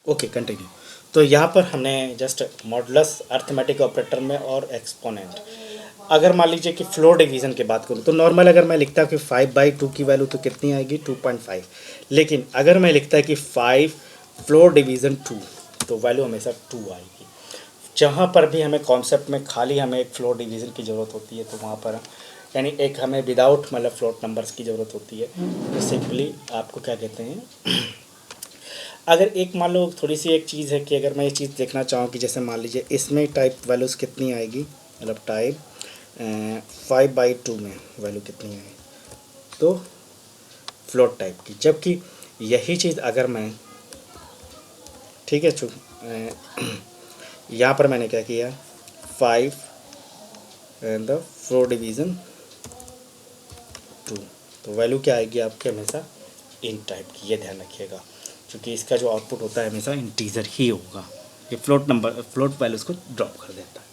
Okay continue. तो यहाँ पर हमने जस्ट मॉडुलस अर्थमेटिक ऑपरेटर में और एक्सपोनेंट, अगर मान लीजिए कि फ्लोर डिवीज़न की बात करूँ तो नॉर्मल अगर मैं लिखता कि 5/2 की वैल्यू तो कितनी आएगी 2.5, लेकिन अगर मैं लिखता कि 5 फ्लोर डिवीज़न 2 तो वैल्यू हमेशा 2 आएगी। जहाँ पर भी हमें कॉन्सेप्ट में खाली हमें एक फ्लोर डिवीज़न की ज़रूरत होती है तो वहाँ पर यानी एक हमें विदाउट मतलब फ्लोट नंबर्स की ज़रूरत होती है, तो सिंपली आपको क्या कहते हैं अगर एक मान लो थोड़ी सी एक चीज़ है कि अगर मैं ये चीज़ देखना चाहूँ कि जैसे मान लीजिए इसमें टाइप वैल्यूज़ कितनी आएगी, मतलब टाइप 5/2 में वैल्यू कितनी है तो फ्लोट टाइप की, जबकि यही चीज़ अगर मैं ठीक है यहाँ पर मैंने क्या किया 5 एंड द फ्लोर डिवीज़न 2 तो वैल्यू क्या आएगी आपके हमेशा इन टाइप की, ये ध्यान रखिएगा क्योंकि इसका जो आउटपुट होता है हमेशा इंटीजर ही होगा, ये फ्लोट वैल्यूज़ को ड्रॉप कर देता है।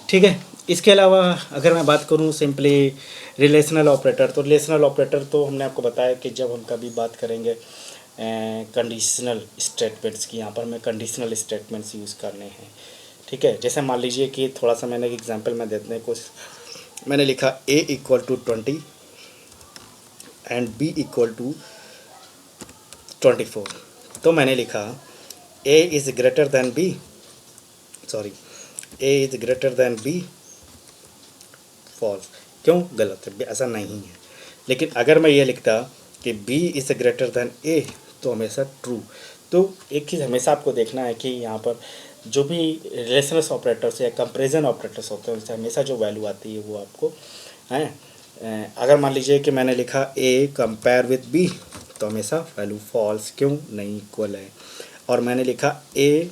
ठीक है, इसके अलावा अगर मैं बात करूँ सिंपली रिलेशनल ऑपरेटर, तो रिलेशनल ऑपरेटर तो हमने आपको बताया कि जब हम कभी बात करेंगे कंडीशनल स्टेटमेंट्स की, यहाँ पर हमें कंडीशनल स्टेटमेंट्स यूज़ करने हैं। ठीक है, जैसे मान लीजिए कि थोड़ा सा मैंने एक एग्जांपल में देते हैं कुछ, मैंने लिखा a = 20 एंड b = 24, तो मैंने लिखा a is greater than b, sorry a is greater than b false, क्यों गलत है, ऐसा नहीं है। लेकिन अगर मैं ये लिखता कि b is greater then a तो हमेशा ट्रू। तो एक चीज़ हमेशा आपको देखना है कि यहाँ पर जो भी रिलेशनल ऑपरेटर्स या कंपैरिजन ऑपरेटर्स होते हैं उनसे हमेशा जो वैल्यू आती है वो आपको हैं, अगर मान लीजिए कि मैंने लिखा a कंपेयर विद b तो हमेशा वैल्यू फॉल्स, क्यों नहीं इक्वल है। और मैंने लिखा a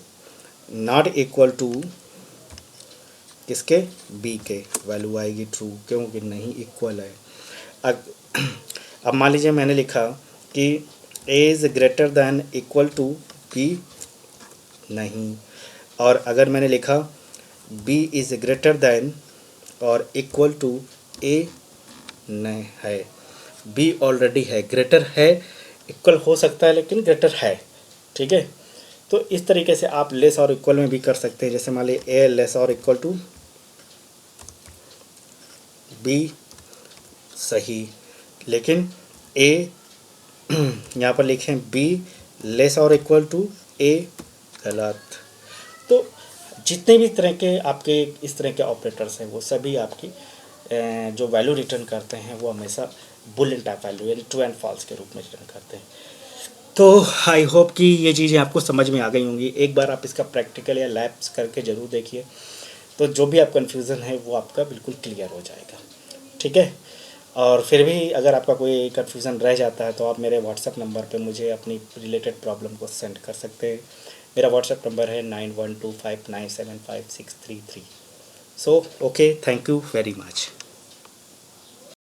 नॉट इक्वल टू किसके b के, वैल्यू आएगी ट्रू, क्योंकि नहीं इक्वल है। अब मान लीजिए मैंने लिखा कि a is greater than equal to b, नहीं। और अगर मैंने लिखा b इज़ ग्रेटर दैन और इक्वल टू a, नहीं है, b ऑलरेडी है, ग्रेटर है, इक्वल हो सकता है लेकिन ग्रेटर है। ठीक है, तो इस तरीके से आप लेस और इक्वल में भी कर सकते हैं। जैसे मान लीजिए a लेस और इक्वल टू b, सही, लेकिन a यहाँ पर लिखें b लेस और इक्वल टू a, गलत। तो जितने भी तरह के आपके इस तरह के ऑपरेटर्स हैं वो सभी आपकी जो वैल्यू रिटर्न करते हैं वो हमेशा बुलियन टाइप वैल्यू यानी ट्रू एंड फॉल्स के रूप में रिटर्न करते हैं। तो आई होप कि ये चीज़ें आपको समझ में आ गई होंगी। एक बार आप इसका प्रैक्टिकल या लैब्स करके ज़रूर देखिए, तो जो भी आप कन्फ्यूज़न है वो आपका बिल्कुल क्लियर हो जाएगा। ठीक है, और फिर भी अगर आपका कोई कन्फ्यूज़न रह जाता है तो आप मेरे व्हाट्सएप नंबर पे मुझे अपनी रिलेटेड प्रॉब्लम को सेंड कर सकते हैं। मेरा व्हाट्सएप नंबर है 9125975633। So okay, thank you very much.